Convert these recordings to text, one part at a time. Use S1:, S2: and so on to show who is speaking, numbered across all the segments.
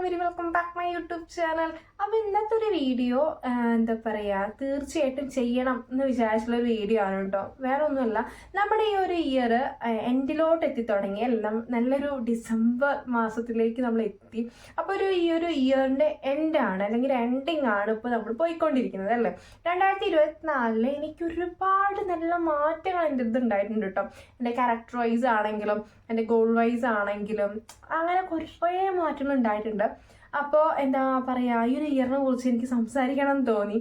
S1: Very welcome back my YouTube channel. അപ്പോൾ ഇന്നത്തെ ഒരു വീഡിയോ എന്താ പറയുക, തീർച്ചയായിട്ടും ചെയ്യണം എന്ന് വിചാരിച്ചുള്ളൊരു വീഡിയോ ആണ് കേട്ടോ. വേറെ ഒന്നുമല്ല, നമ്മുടെ ഈ ഒരു ഇയർ എൻഡിലോട്ട് എത്തിത്തുടങ്ങി. എല്ലാം നല്ലൊരു ഡിസംബർ മാസത്തിലേക്ക് നമ്മൾ എത്തി. അപ്പോൾ ഈ ഒരു ഇയറിൻ്റെ എൻഡാണ്, അല്ലെങ്കിൽ എൻഡിങ് ആണ് ഇപ്പോൾ നമ്മൾ പോയിക്കൊണ്ടിരിക്കുന്നത് അല്ലേ. 2024 എനിക്ക് ഒരുപാട് നല്ല മാറ്റങ്ങൾ എൻ്റെ ഇതുണ്ടായിട്ടുണ്ട് കേട്ടോ. എൻ്റെ ക്യാരക്ടർ വൈസ് ആണെങ്കിലും എൻ്റെ ഗോൾ വൈസ് ആണെങ്കിലും അങ്ങനെ കുറേ മാറ്റങ്ങൾ ഉണ്ടായിട്ടുണ്ട്. അപ്പോൾ എന്താ പറയുക, ഈ ഒരു ഇയറിനെ കുറിച്ച് എനിക്ക് സംസാരിക്കണം എന്ന് തോന്നി.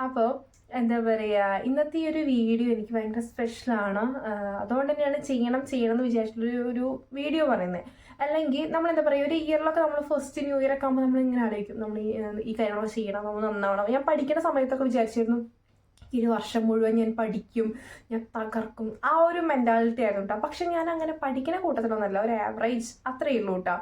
S1: അപ്പോൾ എന്താ പറയുക, ഇന്നത്തെ ഈ ഒരു വീഡിയോ എനിക്ക് ഭയങ്കര സ്പെഷ്യലാണ്. അതുകൊണ്ട് തന്നെയാണ് ചെയ്യണം എന്ന് വിചാരിച്ചിട്ടൊരു വീഡിയോ പറയുന്നത്. അല്ലെങ്കിൽ നമ്മൾ എന്താ പറയുക, ഒരു ഇയറിലൊക്കെ നമ്മൾ ഫസ്റ്റ് ന്യൂ ഇയർ ഒക്കെ ആകുമ്പോൾ നമ്മളിങ്ങനെ ആലോചിക്കും, നമ്മൾ ഈ കാര്യങ്ങളൊക്കെ ചെയ്യണം, നമ്മൾ നന്നാവണം. ഞാൻ പഠിക്കുന്ന സമയത്തൊക്കെ വിചാരിച്ചിരുന്നു ഈ ഒരു വർഷം മുഴുവൻ ഞാൻ പഠിക്കും, ഞാൻ തകർക്കും, ആ ഒരു മെൻറ്റാലിറ്റി ആയിരുന്നു കേട്ടോ. പക്ഷെ ഞാൻ അങ്ങനെ പഠിക്കുന്ന കൂട്ടത്തിലൊന്നുമല്ല, ഒരു ആവറേജ് അത്രയേ ഉള്ളൂ കേട്ടോ.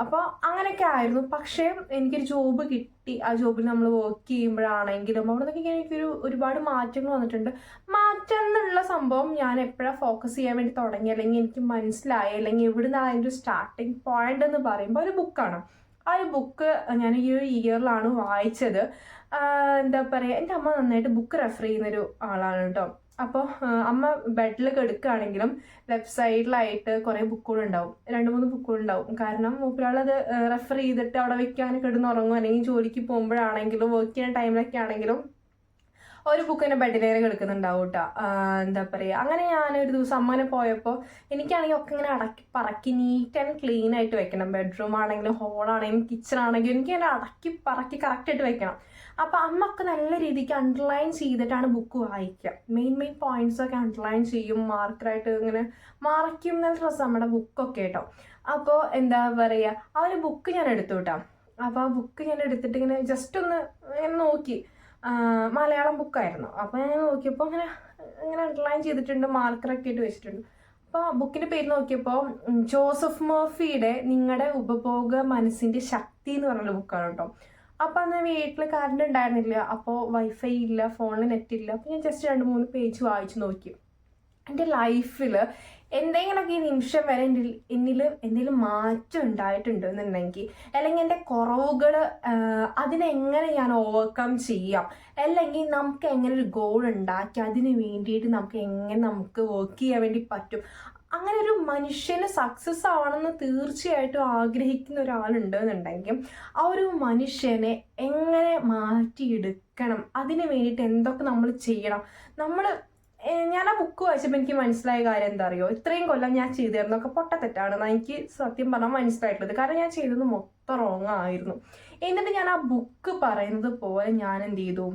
S1: അപ്പോൾ അങ്ങനെയൊക്കെ ആയിരുന്നു. പക്ഷേ എനിക്കൊരു ജോബ് കിട്ടി. ആ ജോബിൽ നമ്മൾ വർക്ക് ചെയ്യുമ്പോഴാണെങ്കിലും അവിടെ നിന്നൊക്കെ എനിക്കൊരു ഒരുപാട് മാറ്റങ്ങൾ വന്നിട്ടുണ്ട്. മാറ്റം എന്നുള്ള സംഭവം ഞാൻ എപ്പോഴാണ് ഫോക്കസ് ചെയ്യാൻ വേണ്ടി തുടങ്ങി, അല്ലെങ്കിൽ എനിക്ക് മനസ്സിലായി, അല്ലെങ്കിൽ എവിടുന്ന് അതിൻ്റെ ഒരു സ്റ്റാർട്ടിങ് പോയിന്റ് എന്ന് പറയുമ്പോൾ ഒരു ബുക്കാണ്. ആ ഒരു ബുക്ക് ഞാൻ ഈ ഒരു ഇയറിലാണ് വായിച്ചത്. എന്താ പറയുക, എൻ്റെ അമ്മ നന്നായിട്ട് ബുക്ക് റെഫർ ചെയ്യുന്നൊരു ആളാണ് കേട്ടോ. അപ്പോൾ അമ്മ ബെഡിൽ കിടക്കുകയാണെങ്കിലും ലെഫ്റ്റ് സൈഡിലായിട്ട് കുറേ ബുക്കുകളുണ്ടാവും, 2-3 ബുക്കുകളുണ്ടാവും. കാരണം മൂപ്പരാളത് റെഫർ ചെയ്തിട്ട് അവിടെ വെക്കാൻ കിടന്നുറങ്ങും, അല്ലെങ്കിൽ ജോലിക്ക് പോകുമ്പോഴാണെങ്കിലും വർക്ക് ചെയ്യുന്ന ടൈമിലൊക്കെ ആണെങ്കിലും ഒരു ബുക്ക് തന്നെ ബെഡിലേറെ കിടക്കുന്നുണ്ടാവും കേട്ടോ. എന്താ പറയുക, അങ്ങനെ ഞാനൊരു ദിവസം അമ്മനെ പോയപ്പോൾ എനിക്കാണെങ്കിൽ ഒക്കെ ഇങ്ങനെ അടക്കി പറക്കി നീറ്റ് ആൻഡ് ക്ലീൻ ആയിട്ട് വെക്കണം. ബെഡ്റൂം ആണെങ്കിലും ഹോളാണെങ്കിലും കിച്ചൺ ആണെങ്കിലും എനിക്ക് ഇങ്ങനെ അടക്കി പറക്കി കറക്റ്റായിട്ട് വെക്കണം. അപ്പോൾ അമ്മ ഒക്കെ നല്ല രീതിക്ക് അണ്ടർലൈൻ ചെയ്തിട്ടാണ് ബുക്ക് വായിക്കുക. മെയിൻ പോയിന്റ്സൊക്കെ അണ്ടർലൈൻ ചെയ്യും, മാർക്കറായിട്ട് ഇങ്ങനെ മറയ്ക്കും. നല്ല രസം നമ്മുടെ ബുക്കൊക്കെ കേട്ടോ. അപ്പോൾ എന്താ പറയുക, ആ ഒരു ബുക്ക് ഞാൻ എടുത്തു കേട്ടോ. അപ്പോൾ ആ ബുക്ക് ഞാൻ എടുത്തിട്ട് ഇങ്ങനെ ജസ്റ്റ് ഒന്ന് നോക്കി. മലയാളം ബുക്കായിരുന്നു. അപ്പോൾ ഞാൻ നോക്കിയപ്പോൾ ഇങ്ങനെ അണ്ടർലൈൻ ചെയ്തിട്ടുണ്ട്, മാർക്കറൊക്കെ ഇട്ട് വെച്ചിട്ടുണ്ട്. അപ്പോൾ ബുക്കിൻ്റെ പേര് നോക്കിയപ്പോൾ ജോസഫ് മർഫിയുടെ നിങ്ങളുടെ ഉപഭോഗ മനസ്സിൻ്റെ ശക്തി എന്ന് പറഞ്ഞൊരു ബുക്കാണ് കേട്ടോ. അപ്പോൾ അന്ന് വീട്ടിൽ കറണ്ട് ഉണ്ടായിരുന്നില്ല, അപ്പോൾ വൈഫൈ ഇല്ല, ഫോണിൽ നെറ്റ് ഇല്ല. അപ്പോൾ ഞാൻ ജസ്റ്റ് 2-3 പേജ് വായിച്ച് നോക്കി. എൻ്റെ ലൈഫിൽ എന്തെങ്കിലുമൊക്കെ ഈ നിമിഷം വരെ എന്നിൽ എന്തെങ്കിലും മാറ്റം ഉണ്ടായിട്ടുണ്ട് എന്നുണ്ടെങ്കിൽ, അല്ലെങ്കിൽ എൻ്റെ കുറവുകൾ അതിനെങ്ങനെ ഞാൻ ഓവർകം ചെയ്യാം, അല്ലെങ്കിൽ നമുക്ക് എങ്ങനെ ഒരു ഗോൾ ഉണ്ടാക്കി അതിന് വേണ്ടിയിട്ട് നമുക്ക് വർക്ക് ചെയ്യാൻ വേണ്ടി പറ്റും. അങ്ങനെ ഒരു മനുഷ്യന് സക്സസ് ആവണമെന്ന് തീർച്ചയായിട്ടും ആഗ്രഹിക്കുന്ന ഒരാളുണ്ട് എന്നുണ്ടെങ്കിൽ ആ ഒരു മനുഷ്യനെ എങ്ങനെ മാറ്റിയെടുക്കണം, അതിന് വേണ്ടിയിട്ട് എന്തൊക്കെ നമ്മൾ ചെയ്യണം. ഞാൻ ആ ബുക്ക് വായിച്ചപ്പോൾ എനിക്ക് മനസ്സിലായ കാര്യം എന്താ അറിയോ, ഇത്രയും കൊല്ലം ഞാൻ ചെയ്തിരുന്നൊക്കെ പൊട്ടത്തെറ്റാണെന്ന് എനിക്ക് സത്യം പറഞ്ഞാൽ മനസ്സിലായിട്ടുള്ളത്. കാരണം ഞാൻ ചെയ്തത് മൊത്തം റോങ് ആയിരുന്നു. എന്നിട്ട് ഞാൻ ആ ബുക്ക് പറയുന്നത് പോലെ ഞാൻ എന്ത് ചെയ്തു,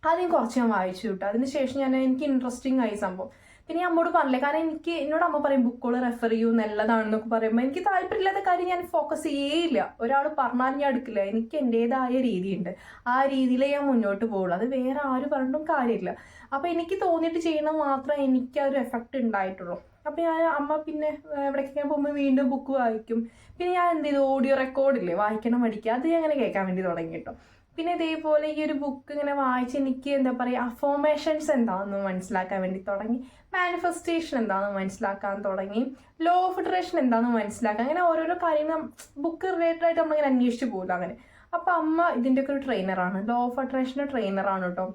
S1: ആദ്യം കുറച്ച് ഞാൻ വായിച്ചു കിട്ടും. അതിനുശേഷം എനിക്ക് ഇൻട്രസ്റ്റിംഗ് ആയി സംഭവം. പിന്നെ ഞാൻ അമ്മോട് പറഞ്ഞില്ലേ, കാരണം എന്നോട് അമ്മ പറയും ബുക്കുകൾ റെഫർ ചെയ്യൂ നല്ലതാണെന്നൊക്കെ പറയുമ്പോൾ എനിക്ക് താല്പര്യമില്ലാത്ത കാര്യം ഞാൻ ഫോക്കസ് ചെയ്യേയില്ല. ഒരാൾ പറഞ്ഞാലും ഞാൻ എടുക്കില്ല. എനിക്ക് എൻ്റേതായ രീതിയുണ്ട്, ആ രീതിയിലേ ഞാൻ മുന്നോട്ട് പോകുള്ളൂ. അത് വേറെ ആര് പറഞ്ഞിട്ടും കാര്യമില്ല. അപ്പോൾ എനിക്ക് തോന്നിയിട്ട് ചെയ്യണം മാത്രമേ എനിക്ക് ആ ഒരു എഫക്റ്റ് ഉണ്ടായിട്ടുള്ളൂ. അപ്പോൾ അമ്മ പിന്നെ എവിടേക്കൊക്കെ പോകുമ്പോൾ വീണ്ടും ബുക്ക് വായിക്കും. പിന്നെ ഞാൻ എന്ത് ചെയ്തു, ഓഡിയോ റെക്കോർഡില്ലേ വായിക്കണം പഠിക്കുക, അത് ഞാൻ അങ്ങനെ കേൾക്കാൻ വേണ്ടി തുടങ്ങി കേട്ടോ. പിന്നെ ഇതേപോലെ ഈ ഒരു ബുക്ക് ഇങ്ങനെ വായിച്ച് എനിക്ക് എന്താ പറയുക, അഫോർമേഷൻസ് എന്താണെന്ന് മനസ്സിലാക്കാൻ വേണ്ടി തുടങ്ങി, മാനിഫെസ്റ്റേഷൻ എന്താണെന്ന് മനസ്സിലാക്കാൻ തുടങ്ങി, ലോ ഓഫ് അട്രാക്ഷൻ എന്താണെന്ന് മനസ്സിലാക്കാൻ, അങ്ങനെ ഓരോരോ കാര്യങ്ങൾ ബുക്ക് റിലേറ്റഡ് ആയിട്ട് നമ്മളിങ്ങനെ അന്വേഷിച്ച് പോകുമല്ലോ അങ്ങനെ. അപ്പോൾ അമ്മ ഇതിൻ്റെയൊക്കെ ഒരു ട്രെയിനറാണ്, ലോ ഓഫ് അട്രാക്ഷൻ്റെ ട്രെയിനറാണ് കേട്ടോ.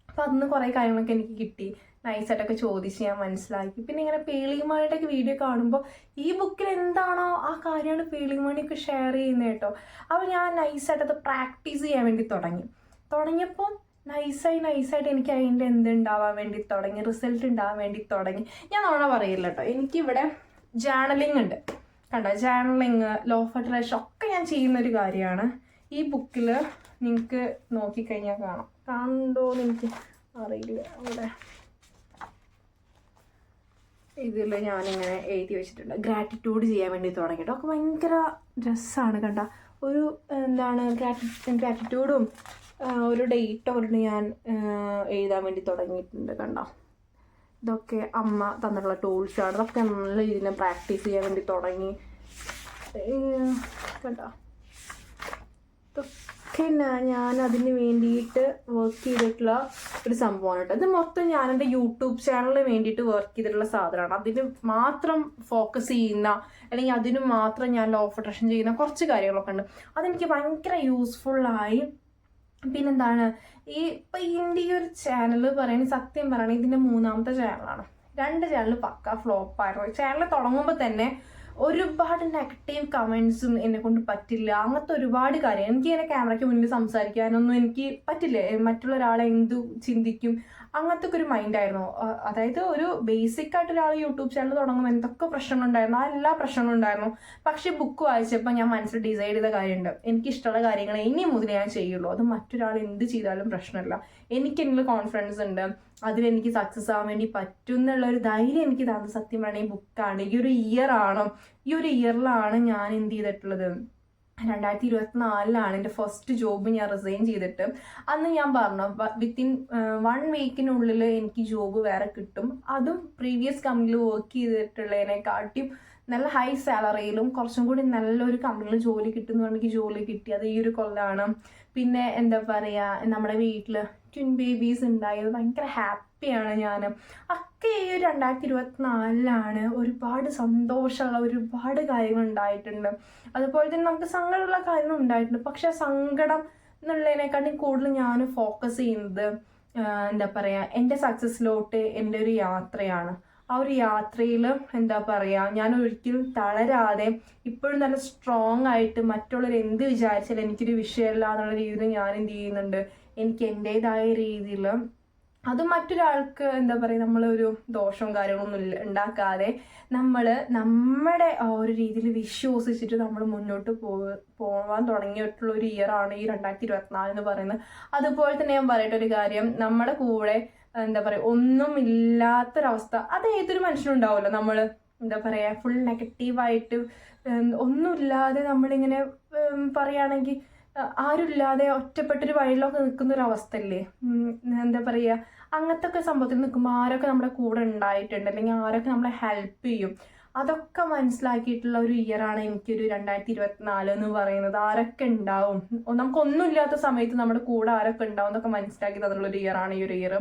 S1: അപ്പോൾ അതിന് കുറേ കാര്യങ്ങളൊക്കെ എനിക്ക് കിട്ടി, നൈസായിട്ടൊക്കെ ചോദിച്ച് ഞാൻ മനസ്സിലാക്കി. പിന്നെ ഇങ്ങനെ പേളിമണിയുടെയൊക്കെ വീഡിയോ കാണുമ്പോൾ ഈ ബുക്കിൽ എന്താണോ ആ കാര്യമാണ് പേളിമണിയൊക്കെ ഷെയർ ചെയ്യുന്നത് കേട്ടോ. അപ്പോൾ ഞാൻ നൈസായിട്ടത് പ്രാക്ടീസ് ചെയ്യാൻ വേണ്ടി തുടങ്ങിയപ്പോൾ നൈസായിട്ട് എനിക്ക് അതിൻ്റെ എന്തുണ്ടാവാൻ വേണ്ടി തുടങ്ങി, റിസൾട്ട് ഉണ്ടാവാൻ വേണ്ടി തുടങ്ങി. ഞാൻ നോണ പറയില്ല കേട്ടോ, എനിക്കിവിടെ ജേർണലിംഗ് ഉണ്ട് കണ്ടോ. ജേർണലിങ്, ലോ ഓഫ് അട്രാക്ഷൻ ഒക്കെ ഞാൻ ചെയ്യുന്നൊരു കാര്യമാണ്. ഈ ബുക്കിൽ നിങ്ങൾക്ക് നോക്കിക്കഴിഞ്ഞാൽ കാണുന്നുണ്ടോയെന്ന് എനിക്ക് അറിയില്ല. അവിടെ ഇതിൽ ഞാനിങ്ങനെ എഴുതി വെച്ചിട്ടുണ്ട്, ഗ്രാറ്റിറ്റ്യൂഡ് ചെയ്യാൻ വേണ്ടി തുടങ്ങിയിട്ട് ഒക്കെ ഭയങ്കര രസമാണ് കണ്ട. ഒരു ഗ്രാറ്റിറ്റ്യൂഡും ഒരു ഡേറ്റൊക്കെ ഞാൻ എഴുതാൻ വേണ്ടി തുടങ്ങിയിട്ടുണ്ട് കണ്ടോ. ഇതൊക്കെ അമ്മ തന്നിട്ടുള്ള ടൂൾസാണ്. ഇതൊക്കെ നല്ല രീതിയിൽ പ്രാക്ടീസ് ചെയ്യാൻ വേണ്ടി തുടങ്ങി കണ്ടോ. ഇതൊക്കെ ഞാൻ അതിന് വേണ്ടിയിട്ട് വർക്ക് ചെയ്തിട്ടുള്ള ഒരു സംഭവമാണ് കേട്ടോ. ഇത് മൊത്തം ഞാൻ എൻ്റെ യൂട്യൂബ് ചാനലിന് വേണ്ടിയിട്ട് വർക്ക് ചെയ്തിട്ടുള്ള സാധനമാണ്. അതിന് മാത്രം ഫോക്കസ് ചെയ്യുന്ന അല്ലെങ്കിൽ അതിന് മാത്രം ഞാൻ ലോ ഓഫ് അട്രാക്ഷൻ ചെയ്യുന്ന കുറച്ച് കാര്യങ്ങളൊക്കെ ഉണ്ട്. അതെനിക്ക് ഭയങ്കര യൂസ്ഫുള്ളായി. പിന്നെന്താണ് ഇപ്പം ഇതിൻ്റെ ഈ ഒരു ചാനൽ പറയുന്നത്, സത്യം പറയുന്നത് ഇതിൻ്റെ 3ാമത്തെ ചാനലാണ്. 2 ചാനൽ പക്ക ഫ്ലോപ്പായിരുന്നു. ചാനൽ തുടങ്ങുമ്പോൾ തന്നെ ഒരുപാട് നെഗറ്റീവ് കമൻസും എന്നെ കൊണ്ട് പറ്റില്ല, അങ്ങനത്തെ ഒരുപാട് കാര്യം. എനിക്ക് ഇങ്ങനെ ക്യാമറയ്ക്ക് മുന്നിൽ സംസാരിക്കാനൊന്നും എനിക്ക് പറ്റില്ല. മറ്റുള്ള ഒരാളെ എന്തു ചിന്തിക്കും അങ്ങനത്തെ ഒക്കെ ഒരു മൈൻഡായിരുന്നു. അതായത് ഒരു ബേസിക് ആയിട്ട് ഒരാൾ യൂട്യൂബ് ചാനൽ തുടങ്ങുമ്പോൾ എന്തൊക്കെ പ്രശ്നങ്ങളുണ്ടായിരുന്നു, ആ എല്ലാ പ്രശ്നങ്ങളും ഉണ്ടായിരുന്നു. പക്ഷേ ബുക്ക് വായിച്ചപ്പോൾ ഞാൻ മനസ്സിൽ ഡിസൈഡ് ചെയ്ത കാര്യമുണ്ട്, എനിക്കിഷ്ടമുള്ള കാര്യങ്ങൾ ഇനി മുതൽ ഞാൻ ചെയ്യുള്ളൂ. അത് മറ്റൊരാൾ എന്ത് ചെയ്താലും പ്രശ്നമില്ല. എനിക്ക് എന്നുള്ള കോൺഫിഡൻസ് ഉണ്ട്, അതിലെനിക്ക് സക്സസ് ആവാൻ വേണ്ടി പറ്റും എന്നുള്ളൊരു ധൈര്യം എനിക്ക് തന്നത് സത്യം പറഞ്ഞാൽ ഈ ബുക്കാണ്. ഈ ഒരു ഇയറിലാണ് ഞാൻ എന്ത് ചെയ്തിട്ടുള്ളത്, 2024 എൻ്റെ ഫസ്റ്റ് ജോബ് ഞാൻ റിസൈൻ ചെയ്തിട്ട്. അന്ന് ഞാൻ പറഞ്ഞു വിത്തിൻ 1 വീക്കിനുള്ളിൽ എനിക്ക് ജോബ് വേറെ കിട്ടും, അതും പ്രീവിയസ് കമ്പനിയിൽ വർക്ക് ചെയ്തിട്ടുള്ളതിനെക്കാട്ടിയും നല്ല ഹൈ സാലറിയിലും കുറച്ചും കൂടി നല്ലൊരു കമ്പനിയിൽ ജോലി കിട്ടുന്ന എനിക്ക് ജോലി കിട്ടി. അത് ഈ ഒരു കൊല്ലമാണ്. പിന്നെ എന്താ പറയുക, നമ്മുടെ വീട്ടിൽ ട്വിൻ ബേബീസ് ഉണ്ടായത് ഭയങ്കര ഹാപ്പിയാണ് ഞാൻ. ഒക്കെ ഈ 2024 ഒരുപാട് സന്തോഷമുള്ള ഒരുപാട് കാര്യങ്ങൾ ഉണ്ടായിട്ടുണ്ട്. അതുപോലെ തന്നെ നമുക്ക് സങ്കടമുള്ള കാര്യങ്ങൾ ഉണ്ടായിട്ടുണ്ട്. പക്ഷെ സങ്കടം എന്നുള്ളതിനെക്കാട്ടും കൂടുതൽ ഞാൻ ഫോക്കസ് ചെയ്യുന്നത് എന്താ പറയുക, എൻ്റെ സക്സസ്സിലോട്ട് എൻ്റെ ഒരു യാത്രയാണ്. ആ ഒരു യാത്രയിൽ എന്താ പറയുക, ഞാൻ ഒരിക്കലും തളരാതെ ഇപ്പോഴും നല്ല സ്ട്രോങ് ആയിട്ട് മറ്റുള്ളവർ എന്ത് വിചാരിച്ചാലും എനിക്കൊരു വിഷയമല്ല എന്നുള്ള രീതിയിൽ ഞാൻ എന്ത് ചെയ്യുന്നുണ്ട്, എനിക്ക് എൻ്റേതായ രീതിയിൽ അത് മറ്റൊരാൾക്ക് എന്താ പറയുക, നമ്മളൊരു ദോഷവും കാര്യങ്ങളൊന്നും ഉണ്ടാക്കാതെ നമ്മുടെ ആ ഒരു രീതിയിൽ വിശ്വസിച്ചിട്ട് നമ്മൾ മുന്നോട്ട് പോകാൻ തുടങ്ങിയിട്ടുള്ള ഒരു ഇയറാണ് ഈ 2024 എന്ന് പറയുന്നത്. അതുപോലെ തന്നെ ഞാൻ പറയട്ടെ ഒരു കാര്യം, നമ്മുടെ കൂടെ എന്താ പറയുക ഒന്നും ഇല്ലാത്തൊരവസ്ഥ അത് ഏതൊരു മനുഷ്യനും ഉണ്ടാവുമല്ലോ. നമ്മൾ എന്താ പറയുക ഫുൾ നെഗറ്റീവായിട്ട് ഒന്നുമില്ലാതെ നമ്മളിങ്ങനെ പറയുകയാണെങ്കിൽ ആരുമില്ലാതെ ഒറ്റപ്പെട്ടൊരു വഴിയിലൊക്കെ നിൽക്കുന്നൊരവസ്ഥ ഇല്ലേ, എന്താ പറയുക അങ്ങനത്തെ ഒക്കെ സംഭവത്തിൽ നിൽക്കുമ്പോൾ ആരൊക്കെ നമ്മുടെ കൂടെ ഉണ്ടായിട്ടുണ്ട്, അല്ലെങ്കിൽ ആരൊക്കെ നമ്മളെ ഹെൽപ്പ് ചെയ്യും, അതൊക്കെ മനസ്സിലാക്കിയിട്ടുള്ള ഒരു ഇയറാണ് എനിക്കൊരു 2024 എന്ന് പറയുന്നത്. ആരൊക്കെ ഉണ്ടാവും, നമുക്കൊന്നുമില്ലാത്ത സമയത്ത് നമ്മുടെ കൂടെ ആരൊക്കെ ഉണ്ടാവും എന്നൊക്കെ മനസ്സിലാക്കി തന്നുള്ളൊരു ഇയറാണ് ഈ ഒരു ഇയർ.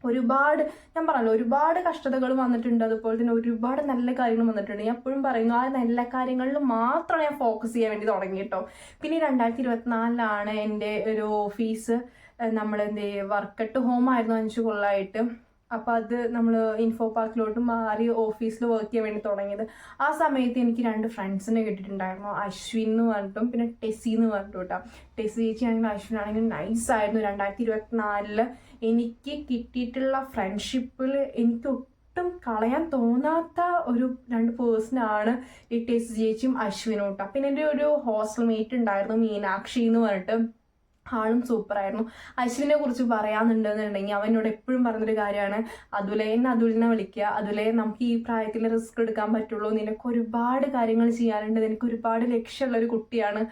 S1: ഒരുപാട് ഞാൻ പറഞ്ഞല്ലോ ഒരുപാട് കഷ്ടതകൾ വന്നിട്ടുണ്ട്, അതുപോലെ തന്നെ ഒരുപാട് നല്ല കാര്യങ്ങൾ വന്നിട്ടുണ്ട്. ഞാൻ എപ്പോഴും പറയുന്നു ആ നല്ല കാര്യങ്ങളിൽ മാത്രം ഞാൻ ഫോക്കസ് ചെയ്യാൻ വേണ്ടി തുടങ്ങി കേട്ടോ. പിന്നെ 2024 എൻ്റെ ഒരു ഓഫീസ് നമ്മളെന്ത് വർക്ക് അറ്റ് ഹോം ആയിരുന്നു 5 കൊല്ലമായിട്ട്. അപ്പോൾ അത് നമ്മൾ ഇൻഫോ പാർക്കിലോട്ട് മാറി ഓഫീസിൽ വർക്ക് ചെയ്യാൻ വേണ്ടി തുടങ്ങിയത്. ആ സമയത്ത് എനിക്ക് 2 ഫ്രണ്ട്സിനെ കിട്ടിയിട്ടുണ്ടായിരുന്നു, അശ്വിൻ എന്ന് പറഞ്ഞിട്ടും പിന്നെ ടെസി എന്ന് പറഞ്ഞിട്ടും കേട്ടോ. ടെസി ചേച്ചി ആണെങ്കിലും അശ്വിൻ ആണെങ്കിലും നൈസായിരുന്നു. 2024 എനിക്ക് കിട്ടിയിട്ടുള്ള ഫ്രണ്ട്ഷിപ്പിൽ എനിക്ക് ഒട്ടും കളയാൻ തോന്നാത്ത ഒരു 2 പേഴ്സണാണ് ഈ ടെസി ചേച്ചിയും അശ്വിനും കേട്ടോ. പിന്നെ എൻ്റെ ഒരു ഹോസ്റ്റൽ മേറ്റ് ഉണ്ടായിരുന്നു മീനാക്ഷി എന്ന് പറഞ്ഞിട്ട്, ആളും സൂപ്പറായിരുന്നു. അശ്വിനെ കുറിച്ച് പറയാന്നുണ്ടെന്നുണ്ടെങ്കിൽ അവനോട് എപ്പോഴും പറഞ്ഞൊരു കാര്യമാണ്, അതുലിനെ വിളിക്കുക, അതുലെ നമുക്ക് ഈ പ്രായത്തിൽ റിസ്ക് എടുക്കാൻ പറ്റുള്ളൂ, നിനക്ക് ഒരുപാട് കാര്യങ്ങൾ ചെയ്യാനുണ്ട്, നിനക്ക് ഒരുപാട് ലക്ഷ്യമുള്ള ഒരു കുട്ടിയാണ്.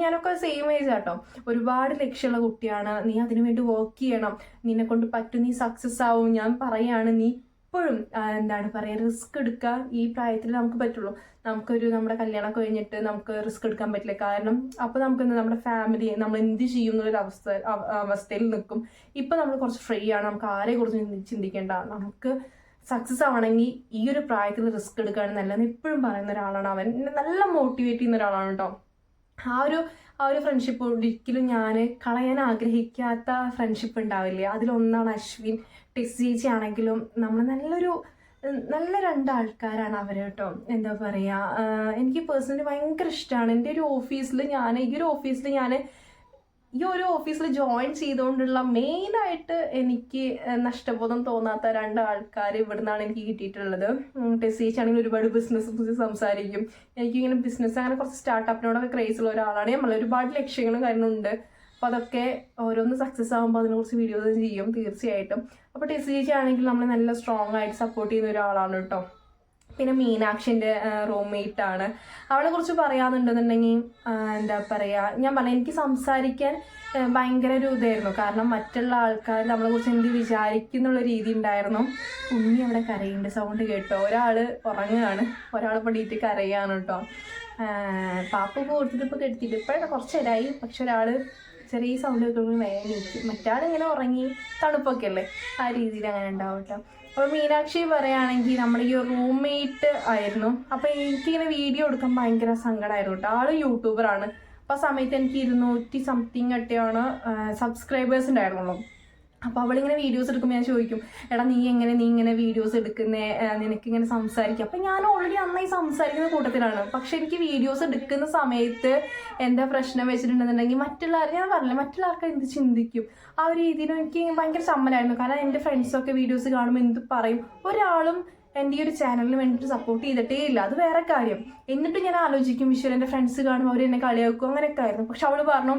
S1: ഞാനൊക്കെ സെയിം ഏജ് ആട്ടോ, ഒരുപാട് ലക്ഷ്യമുള്ള കുട്ടിയാണ്, നീ അതിനു വേണ്ടി വർക്ക് ചെയ്യണം, നിന്നെ കൊണ്ട് പറ്റും, നീ സക്സസ് ആവും. ഞാൻ പറയാണ് നീ എപ്പോഴും എന്താണ് പറയുക റിസ്ക് എടുക്കുക, ഈ പ്രായത്തിൽ നമുക്ക് പറ്റുള്ളൂ. നമ്മുടെ കല്യാണമൊക്കെ കഴിഞ്ഞിട്ട് നമുക്ക് റിസ്ക് എടുക്കാൻ പറ്റില്ല, കാരണം അപ്പോൾ നമുക്ക് നമ്മുടെ ഫാമിലി നമ്മൾ എന്ത് ചെയ്യും എന്നുള്ളൊരു അവസ്ഥയിൽ നിൽക്കും. ഇപ്പം നമ്മൾ കുറച്ച് ഫ്രീ ആണ്, നമുക്ക് ആരെക്കുറിച്ച് ചിന്തിക്കേണ്ട, നമുക്ക് സക്സസ് ആവണമെങ്കിൽ ഈ ഒരു പ്രായത്തിൽ റിസ്ക് എടുക്കുകയാണ് നല്ലതെന്ന് എപ്പോഴും പറയുന്ന ഒരാളാണ് അവൻ. എന്നെ നല്ല മോട്ടിവേറ്റ് ചെയ്യുന്ന ഒരാളാണ് കേട്ടോ. ആ ഒരു ഫ്രണ്ട്ഷിപ്പ് ഒരിക്കലും ഞാൻ കളയാൻ ആഗ്രഹിക്കാത്ത ഫ്രണ്ട്ഷിപ്പ് ഉണ്ടാവില്ലേ, അതിലൊന്നാണ് അശ്വിൻ. ടെസി ചേച്ചി ആണെങ്കിലും നമ്മൾ നല്ല 2 ആൾക്കാരാണ് അവർ കേട്ടോ. എന്താ പറയുക, എനിക്ക് പേഴ്സണലി ഭയങ്കര ഇഷ്ടമാണ്. എൻ്റെ ഈ ഒരു ഓഫീസിൽ ജോയിൻ ചെയ്തുകൊണ്ടുള്ള മെയിനായിട്ട് എനിക്ക് നഷ്ടബോധം തോന്നാത്ത 2 ആൾക്കാർ ഇവിടെ നിന്നാണ് എനിക്ക് കിട്ടിയിട്ടുള്ളത്. ടെസി ചേച്ചി ആണെങ്കിൽ ഒരുപാട് ബിസിനസ് കുറിച്ച് സംസാരിക്കും. എനിക്കിങ്ങനെ ബിസിനസ് അങ്ങനെ കുറച്ച് സ്റ്റാർട്ടപ്പിനോടൊക്കെ ക്രേസ് ഉള്ള ഒരാളാണ്. നമ്മൾ ഒരുപാട് ലക്ഷ്യങ്ങളും കാര്യങ്ങളുണ്ട്. അപ്പോൾ അതൊക്കെ ഓരോന്ന് സക്സസ് ആകുമ്പോൾ അതിനെക്കുറിച്ച് വീഡിയോസ് ചെയ്യും തീർച്ചയായിട്ടും. അപ്പോൾ ടെസി ചേച്ചി ആണെങ്കിൽ നമ്മൾ നല്ല സ്ട്രോങ് ആയിട്ട് സപ്പോർട്ട് ചെയ്യുന്ന ഒരാളാണ് കേട്ടോ. പിന്നെ മീനാക്ഷിൻ്റെ റൂംമേറ്റ് ആണ്. അവളെ കുറിച്ച് പറയാന്നുണ്ടെന്നുണ്ടെങ്കിൽ എന്താ പറയുക, ഞാൻ പറഞ്ഞ എനിക്ക് സംസാരിക്കാൻ ഭയങ്കര ഒരു ഇതായിരുന്നു, കാരണം മറ്റുള്ള ആൾക്കാർ നമ്മളെ കുറിച്ച് എന്ത് വിചാരിക്കുന്നുള്ള രീതി ഉണ്ടായിരുന്നു. ഉണ്ണി അവിടെ കരയുണ്ട്, സൗണ്ട് കേട്ടോ. ഒരാൾ ഉറങ്ങുകയാണ്, ഒരാൾ പണിയിട്ട് കരയാണ് കേട്ടോ. പാപ്പ കൊടുത്തിട്ട് ഇപ്പോൾ കെടുത്തിട്ട് ഇപ്പോഴൊക്കെ കുറച്ച് നേരമായി, പക്ഷെ ഒരാൾ ചെറിയ സൗണ്ട് കേൾക്കുമ്പോൾ വേഗം ഇരിക്കും, മറ്റാളിങ്ങനെ ഉറങ്ങി തണുപ്പൊക്കെ അല്ലേ ആ രീതിയിൽ അങ്ങനെ ഉണ്ടാവും കേട്ടോ. അപ്പോൾ മീനാക്ഷി പറയുകയാണെങ്കിൽ നമ്മുടെ ഈ റൂംമേറ്റ് ആയിരുന്നു. അപ്പോൾ എനിക്കിങ്ങനെ വീഡിയോ എടുക്കാൻ ഭയങ്കര സങ്കടമായിരുന്നു കേട്ടോ. ആൾ യൂട്യൂബറാണ്. അപ്പോൾ ആ സമയത്ത് എനിക്ക് 200 സംതിങ് ഒക്കെയാണ് സബ്സ്ക്രൈബേഴ്സ് ഉണ്ടായിരുന്നുള്ളൂ. അപ്പോൾ അവളിങ്ങനെ വീഡിയോസ് എടുക്കുമ്പോൾ ഞാൻ ചോദിക്കും, എടാ നീ ഇങ്ങനെ വീഡിയോസ് എടുക്കുന്നേ, നിനക്കിങ്ങനെ സംസാരിക്കും. അപ്പം ഞാൻ ഓൾറെഡി നന്നായി സംസാരിക്കുന്ന കൂട്ടത്തിലാണ്. പക്ഷെ എനിക്ക് വീഡിയോസ് എടുക്കുന്ന സമയത്ത് എന്താ പ്രശ്നം വെച്ചിട്ടുണ്ടെന്നുണ്ടെങ്കിൽ ഞാൻ പറഞ്ഞില്ല, മറ്റുള്ള ആൾക്കാർ എന്ത് ചിന്തിക്കും ആ ഒരു രീതിയിൽ എനിക്ക് ഭയങ്കര ചമ്മലായിരുന്നു. കാരണം എൻ്റെ ഫ്രണ്ട്സൊക്കെ വീഡിയോസ് കാണുമ്പോൾ എന്ത് പറയും, ഒരാളും എൻ്റെ ഈ ഒരു ചാനലിന് വേണ്ടിയിട്ട് സപ്പോർട്ട് ചെയ്തിട്ടേ ഇല്ല. അത് വേറെ കാര്യം. എന്നിട്ട് ഞാൻ ആലോചിക്കും, വിഷ്വൽ എൻ്റെ ഫ്രണ്ട്സ് കാണുമ്പോൾ അവർ എന്നെ കളിയാക്കും, അങ്ങനെയൊക്കെ ആയിരുന്നു. പക്ഷെ അവൾ പറഞ്ഞു,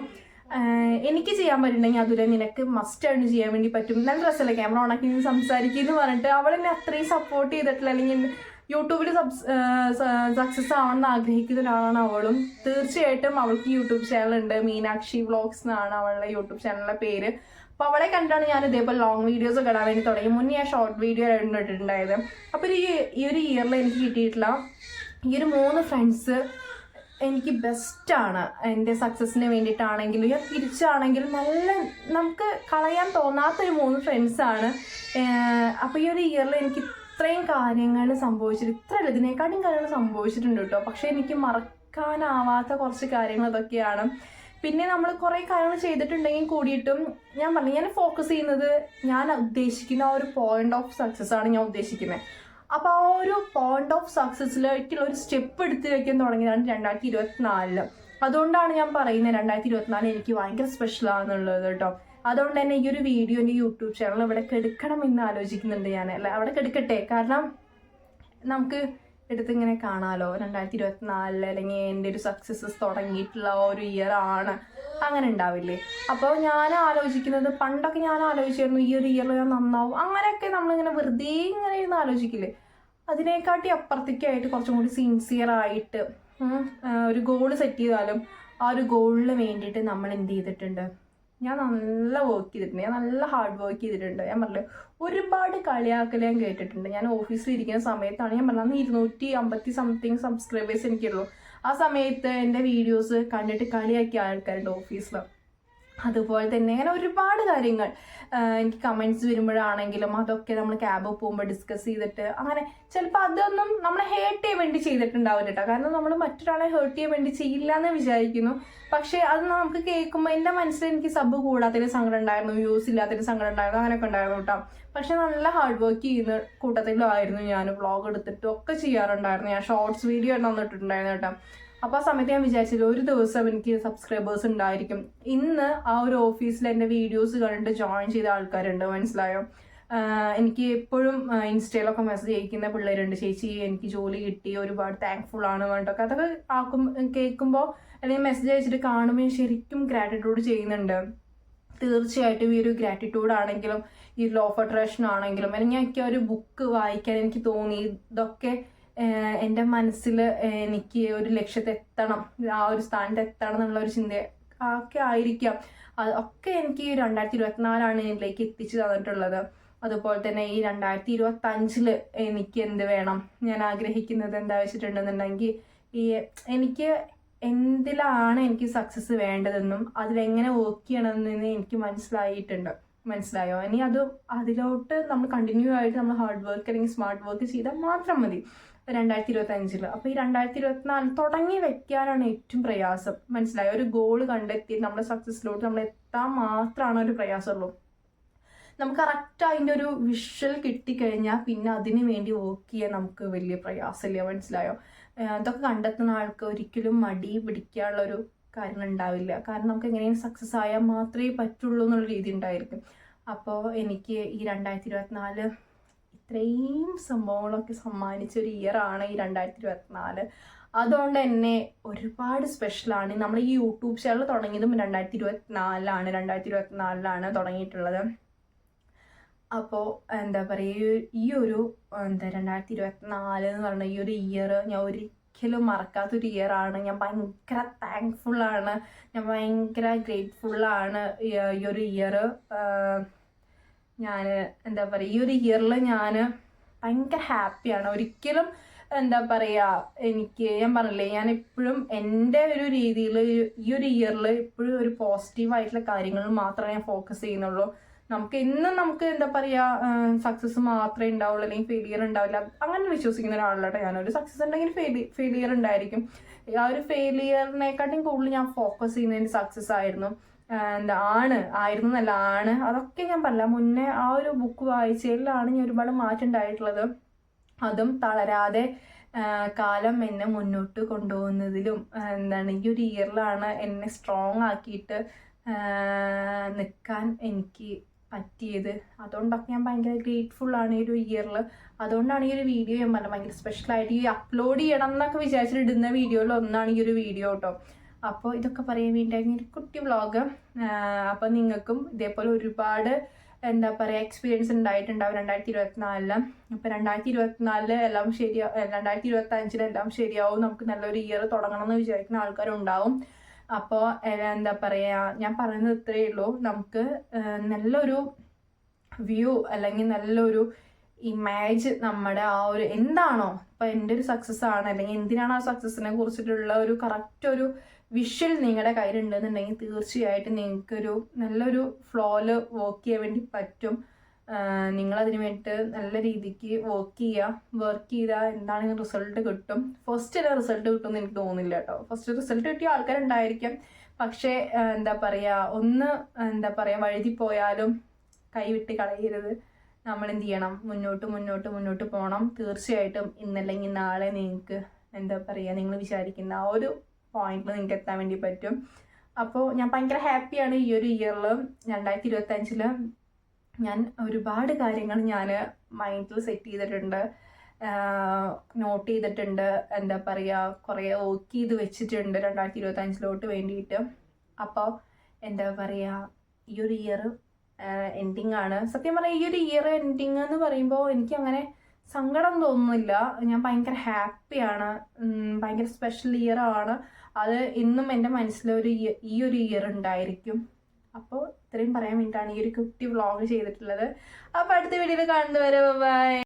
S1: എനിക്ക് ചെയ്യാൻ പറ്റുന്നുണ്ടെങ്കിൽ അതുപോലെ നിനക്ക് മസ്റ്റായിട്ട് ചെയ്യാൻ വേണ്ടി പറ്റും, നല്ല ഡ്രസ്സല്ലേ, ക്യാമറ ഓണാക്കി സംസാരിക്കുന്നു പറഞ്ഞിട്ട് അവൾ എന്നെ അത്രയും സപ്പോർട്ട് ചെയ്തിട്ടില്ല. അല്ലെങ്കിൽ യൂട്യൂബിൽ സക്സസ് ആവണമെന്ന് ആഗ്രഹിക്കുന്ന ഒരാളാണ് അവളും. തീർച്ചയായിട്ടും അവൾക്ക് യൂട്യൂബ് ചാനലുണ്ട്, മീനാക്ഷി വ്ളോഗ്സ് എന്നാണ് അവളുടെ യൂട്യൂബ് ചാനലിൻ്റെ പേര്. അപ്പോൾ അവളെ കണ്ടാണ് ഞാൻ ഇതേപോലെ ലോങ് വീഡിയോസ് ഒക്കെ ഇടാൻ വേണ്ടി തുടങ്ങി. മുന്നേ ഞാൻ ഷോർട്ട് വീഡിയോ ഇട്ടിട്ടുണ്ടായത്. അപ്പോൾ ഈ ഒരു ഇയറിൽ എനിക്ക് കിട്ടിയിട്ടുള്ള ഈ ഒരു 3 ഫ്രണ്ട്സ് എനിക്ക് ബെസ്റ്റാണ്. എൻ്റെ സക്സസ്സിന് വേണ്ടിയിട്ടാണെങ്കിലും ഞാൻ തിരിച്ചാണെങ്കിലും നല്ല നമുക്ക് കളയാൻ തോന്നാത്തൊരു 3 ഫ്രണ്ട്സാണ്. അപ്പോൾ ഈ ഒരു ഇയറിൽ എനിക്ക് ഇത്രയും കാര്യങ്ങൾ സംഭവിച്ചിട്ട്, ഇത്രയല്ല ഇതിനേക്കാട്ടും കാര്യങ്ങൾ സംഭവിച്ചിട്ടുണ്ട് കേട്ടോ. പക്ഷേ എനിക്ക് മറക്കാനാവാത്ത കുറച്ച് കാര്യങ്ങൾ അതൊക്കെയാണ്. പിന്നെ നമ്മൾ കുറേ കാര്യങ്ങൾ ചെയ്തിട്ടുണ്ടെങ്കിൽ കൂടിയിട്ടും ഞാൻ പറഞ്ഞു, ഞാൻ ഫോക്കസ് ചെയ്യുന്നത് ഞാൻ ഉദ്ദേശിക്കുന്ന ആ ഒരു പോയിന്റ് ഓഫ് സക്സസ് ആണ് ഞാൻ ഉദ്ദേശിക്കുന്നത്. അപ്പോൾ ആ ഒരു പോയിന്റ് ഓഫ് സക്സസ്സിലേക്കുള്ള ഒരു സ്റ്റെപ്പ് എടുത്ത് വയ്ക്കാൻ തുടങ്ങിയതാണ് 2024. അതുകൊണ്ടാണ് ഞാൻ പറയുന്നത് 2024 എനിക്ക് ഭയങ്കര സ്പെഷ്യലാണെന്നുള്ളത് കേട്ടോ. അതുകൊണ്ട് തന്നെ ഈ ഒരു വീഡിയോ എൻ്റെ യൂട്യൂബ് ചാനൽ ഇവിടെ കെടുക്കണം എന്ന് ആലോചിക്കുന്നുണ്ട് ഞാൻ. അല്ല, അവിടെ കെടുക്കട്ടെ, കാരണം നമുക്ക് എടുത്തിങ്ങനെ കാണാമല്ലോ 2024 അല്ലെങ്കിൽ എൻ്റെ ഒരു സക്സസ്സസ് തുടങ്ങിയിട്ടുള്ള ഒരു ഇയർ ആണ്, അങ്ങനെ ഉണ്ടാവില്ലേ. അപ്പോൾ ഞാൻ ആലോചിക്കുന്നത്, പണ്ടൊക്കെ ഞാൻ ആലോചിച്ചിരുന്നു ഈ ഒരു ഇയറിൽ ഞാൻ നന്നാവും, അങ്ങനെയൊക്കെ നമ്മളിങ്ങനെ വെറുതെ ഇങ്ങനെ ഇരുന്ന് ആലോചിക്കില്ലേ. അതിനെക്കാട്ടി അപ്പുറത്തേക്കായിട്ട് കുറച്ചും കൂടി സിൻസിയറായിട്ട് ഒരു ഗോൾ സെറ്റ് ചെയ്താലും ആ ഒരു ഗോളിന് വേണ്ടിയിട്ട് നമ്മൾ എന്ത് ചെയ്തിട്ടുണ്ട്, ഞാൻ നല്ല വർക്ക് ചെയ്തിട്ടുണ്ട്, ഞാൻ നല്ല ഹാർഡ് വർക്ക് ചെയ്തിട്ടുണ്ട്. ഞാൻ പറഞ്ഞു, ഒരുപാട് കളിയാക്കൽ ഞാൻ കേട്ടിട്ടുണ്ട്. ഞാൻ ഓഫീസിൽ ഇരിക്കുന്ന സമയത്താണ്, ഞാൻ പറഞ്ഞത്, അന്ന് 250 സംതിങ് സബ്സ്ക്രൈബേഴ്സ് എനിക്കുള്ളൂ. ആ സമയത്ത് എൻ്റെ വീഡിയോസ് കണ്ടിട്ട് കളിയാക്കിയ ആൾക്കാരുണ്ട് ഓഫീസിൽ. അതുപോലെ തന്നെ അങ്ങനെ ഒരുപാട് കാര്യങ്ങൾ എനിക്ക് കമൻറ്റ്സ് വരുമ്പോഴാണെങ്കിലും അതൊക്കെ നമ്മൾ ക്യാബ് പോകുമ്പോൾ ഡിസ്കസ് ചെയ്തിട്ട്, അങ്ങനെ ചിലപ്പോൾ അതൊന്നും നമ്മളെ ഹേർട്ട് ചെയ്യാൻ വേണ്ടി ചെയ്തിട്ടുണ്ടാവില്ല കേട്ടോ. കാരണം നമ്മൾ മറ്റൊരാളെ ഹേർട്ട് ചെയ്യാൻ വേണ്ടി ചെയ്യില്ല എന്ന് വിചാരിക്കുന്നു. പക്ഷേ അത് നമുക്ക് കേൾക്കുമ്പോൾ എൻ്റെ മനസ്സിൽ എനിക്ക് സബ് കൂടാത്തതിന് സങ്കടം ഉണ്ടായിരുന്നു, വ്യൂസ് ഇല്ലാത്തതിന് സങ്കടം ഉണ്ടായിരുന്നു, അങ്ങനെയൊക്കെ ഉണ്ടായിരുന്നു കേട്ടോ. പക്ഷെ നല്ല ഹാർഡ് വർക്ക് ചെയ്യുന്ന കൂട്ടത്തിലായിരുന്നു ഞാൻ. വ്ളോഗ് എടുത്തിട്ടും ഒക്കെ ചെയ്യാറുണ്ടായിരുന്നു. ഞാൻ ഷോർട്സ് വീഡിയോ തന്നിട്ടുണ്ടായിരുന്നു കേട്ടോ. അപ്പോൾ ആ സമയത്ത് ഞാൻ വിചാരിച്ചില്ല ഒരു ദിവസം എനിക്ക് സബ്സ്ക്രൈബേഴ്സ് ഉണ്ടായിരിക്കും. ഇന്ന് ആ ഒരു ഓഫീസിൽ എൻ്റെ വീഡിയോസ് കണ്ടിട്ട് ജോയിൻ ചെയ്ത ആൾക്കാരുണ്ട്, മനസ്സിലായോ. എനിക്ക് എപ്പോഴും ഇൻസ്റ്റയിലൊക്കെ മെസ്സേജ് അയക്കുന്ന പിള്ളേരുണ്ട്, ചേച്ചി എനിക്ക് ജോലി കിട്ടി, ഒരുപാട് താങ്ക്ഫുൾ ആണ് വേണ്ടൊക്കെ. അതൊക്കെ കേൾക്കുമ്പോൾ അല്ലെങ്കിൽ മെസ്സേജ് അയച്ചിട്ട് കാണുമ്പോൾ ശരിക്കും ഗ്രാറ്റിറ്റ്യൂഡ് ചെയ്യുന്നുണ്ട്. തീർച്ചയായിട്ടും ഈ ഒരു ഗ്രാറ്റിറ്റ്യൂഡ് ആണെങ്കിലും ഈ ലോ ഓഫ് അട്രാക്ഷൻ ആണെങ്കിലും, അല്ലെങ്കിൽ എനിക്ക് ഒരു ബുക്ക് വായിക്കാൻ എനിക്ക് തോന്നി, ഇതൊക്കെ എൻ്റെ മനസ്സിൽ എനിക്ക് ഒരു ലക്ഷ്യത്തെത്തണം, ആ ഒരു സ്ഥാനത്ത് എത്തണം എന്നുള്ള ഒരു ചിന്ത ഒക്കെ ആയിരിക്കാം. അതൊക്കെ എനിക്ക് 2024 ഇതിലേക്ക് എത്തിച്ചു തന്നിട്ടുള്ളത്. അതുപോലെ തന്നെ ഈ 2025 എനിക്ക് എന്ത് വേണം, ഞാൻ ആഗ്രഹിക്കുന്നത് എന്താ വെച്ചിട്ടുണ്ടെന്നുണ്ടെങ്കിൽ, എനിക്ക് എന്തിലാണ് എനിക്ക് സക്സസ് വേണ്ടതെന്നും അതിലെങ്ങനെ വർക്ക് ചെയ്യണമെന്ന് എനിക്ക് മനസ്സിലായോ. ഇനി അതിലോട്ട് നമ്മൾ കണ്ടിന്യൂ ആയിട്ട് നമ്മൾ ഹാർഡ് വർക്ക് അല്ലെങ്കിൽ സ്മാർട്ട് വർക്ക് ചെയ്താൽ മാത്രം മതി 2025. അപ്പോൾ ഈ 2024 തുടങ്ങി വെക്കാനാണ് ഏറ്റവും പ്രയാസം, മനസ്സിലായോ. ഒരു ഗോൾ കണ്ടെത്തി നമ്മുടെ സക്സസ്സിലോട്ട് നമ്മൾ എത്താൻ മാത്രമാണ് ഒരു പ്രയാസമുള്ളൂ. നമുക്ക് കറക്റ്റ് അതിൻ്റെ ഒരു വിഷ്വൽ കിട്ടിക്കഴിഞ്ഞാൽ പിന്നെ അതിന് വേണ്ടി വർക്ക് ചെയ്യാൻ നമുക്ക് വലിയ പ്രയാസമില്ല, മനസ്സിലായോ. ഇതൊക്കെ കണ്ടെത്തുന്ന ആൾക്ക് ഒരിക്കലും മടി പിടിക്കാനുള്ളൊരു കാര്യം ഉണ്ടാവില്ല. കാരണം നമുക്ക് എങ്ങനെയും സക്സസ് ആയാൽ മാത്രമേ പറ്റുള്ളൂ എന്നുള്ള രീതി ഉണ്ടായിരിക്കും. അപ്പോൾ എനിക്ക് ഈ 2024 ഇത്രയും സംഭവങ്ങളൊക്കെ സമ്മാനിച്ചൊരു ഇയറാണ് ഈ 2024. അതുകൊണ്ട് തന്നെ ഒരുപാട് സ്പെഷ്യലാണ്. നമ്മൾ ഈ യൂട്യൂബ് ചാനൽ തുടങ്ങിയതും 2024 തുടങ്ങിയിട്ടുള്ളത്. അപ്പോൾ എന്താ പറയുക, ഈ ഒരു 2024 എന്ന് പറഞ്ഞ ഈ ഒരു ഇയർ ഞാൻ ഒരിക്കലും മറക്കാത്തൊരു ഇയറാണ്. ഞാൻ ഭയങ്കര താങ്ക്ഫുള്ളാണ്, ഞാൻ ഭയങ്കര ഗ്രേറ്റ്ഫുള്ളാണ് ഈ ഒരു ഇയർ. ഞാൻ എന്താ പറയുക, ഈ ഒരു ഇയറിൽ ഞാൻ ഭയങ്കര ഹാപ്പിയാണ്. ഒരിക്കലും എന്താ പറയുക, ഞാൻ പറഞ്ഞില്ലേ, ഞാൻ എപ്പോഴും എൻ്റെ ഒരു രീതിയിൽ ഈ ഒരു ഇയറിൽ എപ്പോഴും ഒരു പോസിറ്റീവായിട്ടുള്ള കാര്യങ്ങൾ മാത്രമേ ഞാൻ ഫോക്കസ് ചെയ്യുന്നുള്ളൂ. നമുക്ക് എന്നും നമുക്ക് എന്താ പറയുക സക്സസ് മാത്രമേ ഉണ്ടാവുള്ളൂ അല്ലെങ്കിൽ ഫെയിലിയർ ഉണ്ടാവില്ല അങ്ങനെ വിശ്വസിക്കുന്ന ഒരാളാട്ടോ ഞാനൊരു സക്സസ് ഉണ്ടെങ്കിൽ ഫെയിലിയർ ഉണ്ടായിരിക്കും. ആ ഒരു ഫെയിലിയറിനെക്കാട്ടും കൂടുതൽ ഞാൻ ഫോക്കസ് ചെയ്യുന്നതിന് സക്സസ് ആയിരുന്നു. ആയിരുന്നു എന്നല്ല അതൊക്കെ ഞാൻ പറഞ്ഞ മുന്നേ ആ ഒരു ബുക്ക് വായിച്ചതിലാണ് ഞാൻ ഒരുപാട് മാറ്റം ഉണ്ടായിട്ടുള്ളത്. അതും തളരാതെ കാലം എന്നെ മുന്നോട്ട് കൊണ്ടുപോകുന്നതിലും ഈ ഒരു ഇയറിലാണ് എന്നെ സ്ട്രോങ് ആക്കിയിട്ട് നിൽക്കാൻ എനിക്ക് പറ്റിയത്. അതുകൊണ്ടൊക്കെ ഞാൻ ഭയങ്കര ഗ്രേറ്റ്ഫുൾ ആണ് ഈ ഒരു ഇയറിൽ. അതുകൊണ്ടാണ് ഈ ഒരു വീഡിയോ ഞാൻ പറഞ്ഞത് ഭയങ്കര സ്പെഷ്യലായിട്ട് ഈ അപ്ലോഡ് ചെയ്യണം എന്നൊക്കെ വിചാരിച്ചിട്ട് ഇടുന്ന വീഡിയോയിൽ ഒന്നാണ് ഈ ഒരു വീഡിയോ കേട്ടോ. അപ്പോൾ ഇതൊക്കെ പറയാൻ വേണ്ടിയിട്ടായിരുന്നു ഒരു കുട്ടി വ്ളോഗ്. അപ്പോൾ നിങ്ങൾക്കും ഇതേപോലെ ഒരുപാട് എന്താ പറയുക എക്സ്പീരിയൻസ് ഉണ്ടായിട്ടുണ്ടാവും 2024. അപ്പോൾ 2024 എല്ലാം 2025 എല്ലാം ശരിയാവും, നമുക്ക് നല്ലൊരു ഇയർ തുടങ്ങണം എന്ന് വിചാരിക്കുന്ന ആൾക്കാരുണ്ടാവും. അപ്പോൾ എന്താ പറയുക, ഞാൻ പറയുന്നത് ഇത്രയേ ഉള്ളൂ. നമുക്ക് നല്ലൊരു വ്യൂ അല്ലെങ്കിൽ നല്ലൊരു ഇമേജ് നമ്മുടെ ആ ഒരു എന്താണോ ഇപ്പം എൻ്റെ ഒരു സക്സസ് ആണ് അല്ലെങ്കിൽ എന്തിനാണ് ആ സക്സസിനെ കുറിച്ചിട്ടുള്ള ഒരു കറക്റ്റ് ഒരു വിഷ്വൽ നിങ്ങളുടെ കയ്യിലുണ്ടെന്നുണ്ടെങ്കിൽ തീർച്ചയായിട്ടും നിങ്ങൾക്കൊരു നല്ലൊരു ഫ്ലോയിൽ വർക്ക് ചെയ്യാൻ വേണ്ടി പറ്റും. നിങ്ങളതിന് വേണ്ടിയിട്ട് നല്ല രീതിക്ക് വർക്ക് ചെയ്താൽ എന്താണെങ്കിലും റിസൾട്ട് കിട്ടും. ഫസ്റ്റ് റിസൾട്ട് കിട്ടുമെന്ന് എനിക്ക് തോന്നുന്നില്ല കേട്ടോ. ഫസ്റ്റ് റിസൾട്ട് കിട്ടിയ ആൾക്കാരുണ്ടായിരിക്കും, പക്ഷേ എന്താ പറയുക വഴുതി പോയാലും കൈവിട്ട് കളയരുത്. നമ്മൾ എന്ത് ചെയ്യണം, മുന്നോട്ട് പോകണം. തീർച്ചയായിട്ടും ഇന്നല്ലെങ്കിൽ നാളെ നിങ്ങൾക്ക് നിങ്ങൾ വിചാരിക്കുന്ന ആ ഒരു പോയിന്റിൽ നിങ്ങൾക്ക് എത്താൻ വേണ്ടി പറ്റും. അപ്പോൾ ഞാൻ ഭയങ്കര ഹാപ്പിയാണ് ഈ ഒരു ഇയറിൽ. 2025 ഞാൻ ഒരുപാട് കാര്യങ്ങൾ ഞാൻ മൈൻഡിൽ സെറ്റ് ചെയ്തിട്ടുണ്ട്, നോട്ട് ചെയ്തിട്ടുണ്ട്, കുറേ വർക്ക് ചെയ്ത് വെച്ചിട്ടുണ്ട് 2025 വേണ്ടിയിട്ട്. അപ്പോൾ ഈ ഒരു ഇയർ എൻഡിങ് ആണ്. സത്യം പറഞ്ഞാൽ ഈ ഒരു ഇയർ എൻഡിങ് എന്ന് പറയുമ്പോൾ എനിക്ക് അങ്ങനെ സങ്കടം തോന്നുന്നില്ല. ഞാൻ ഭയങ്കര ഹാപ്പിയാണ്. ഭയങ്കര സ്പെഷ്യൽ ഇയർ ആണ് അത്. ഇന്നും എൻ്റെ മനസ്സിലൊരു ഈ ഒരു ഇയർ ഉണ്ടായിരിക്കും. അപ്പോൾ ഇത്രയും പറയാൻ വേണ്ടിയിട്ടാണ് ഈ ഒരു കുട്ടി വ്ളോഗ് ചെയ്തിട്ടുള്ളത്. അപ്പോൾ അടുത്ത വീഡിയോയിൽ കാണുന്നവരെ ബൈ.